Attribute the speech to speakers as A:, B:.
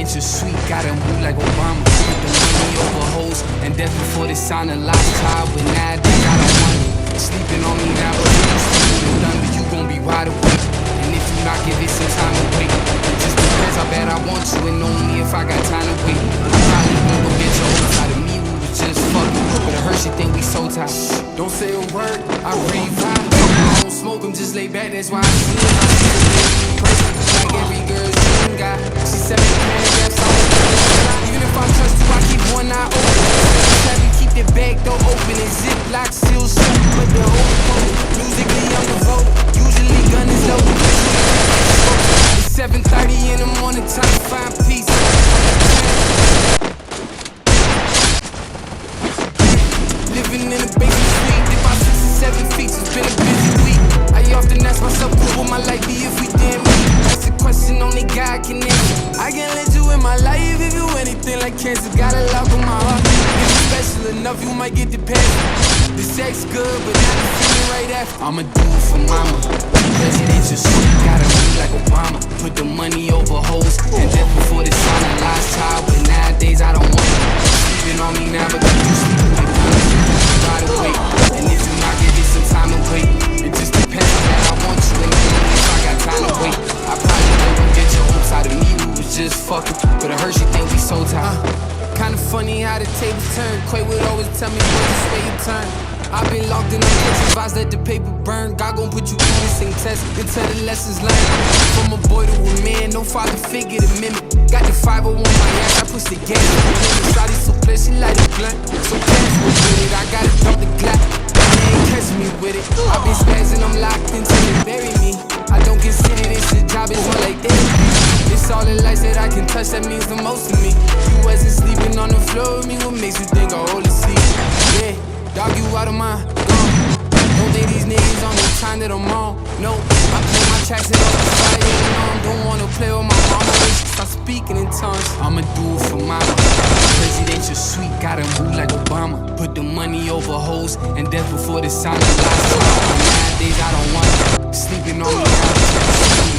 A: Presidential suite, gotta move like Obama. Put the money over hoes, and death before the sign of lost child. But nowadays I don't want it. Sleeping on me now, but you Thru The Thunder, you gon' be wide awake. And if you not, give it some time to wait. It just depends how bad I want you, and only if I got time to wait. I probably won't go get your whole side of me, we was just fucking. But it hurts, you think we so tight. Don't say a word, I breathe fine. I don't smoke, I'm just laid back, that's why I see it. Like every girl's dream guy. She said me paragraphs, I'm even if I trust you, I keep one eye open. Seven, keep the bag door open and ziplock seal shut, but the whole phone. Musically, I'm the vote. Usually gun is loaded. It's 7:30 in the morning, time to find peace. Living in a basement suite, dip out 6 or 7 feet. It's been a busy week. I often ask myself, what would my life be if we didn't meet? That's a question only God can answer. I can't let you in my life if you anything like cancer. Got a lock on my heart. If it's special enough, you might get the pass. The sex good, but not the feeling right after. I'ma do it for mama. Presidential suite, gotta move like Obama. Put the money over hoes, and death before the sign of lost child. But nowadays I don't want it. Sleeping on me now, but you sleep through the thunder. Try to wait, and if you not, give it some time to wait. It just depends on that I want you, and only if I got time to wait. I probably won't get your hopes out of me, we was just fucking. But it hurts, you think we so tired. Kinda funny how the tables turn. Quay would always tell me, boy, just wait your turn. I've been locked in the kitchen, advised let the paper burn. God gon' put you through the same test until the lessons learned. From a boy to a man, no father figure to mimic. Got the 501 my ass, I push the gas. Shawty so clear, she light it blunt. So casual with it, I gotta dump the Glock. They ain't catch me with it. I've been spazzing, I'm locked until they bury me. I don't consider this a job, it's more like therapy. It's all the lights that I can touch, that means the most to me. You wasn't sleeping on the floor with me, what makes you think I hold the seat? Yeah. Dog, you out of my gone. Don't think these niggas on the time that I'm on. No, I play my tracks and all the fire. Don't wanna play with my mama. Start speaking in tongues. I'ma do it for mama. Presidential suite, gotta move like Obama. Put the money over hoes, and death before the sign of lost child. Nowadays I don't want it. Sleeping on me now.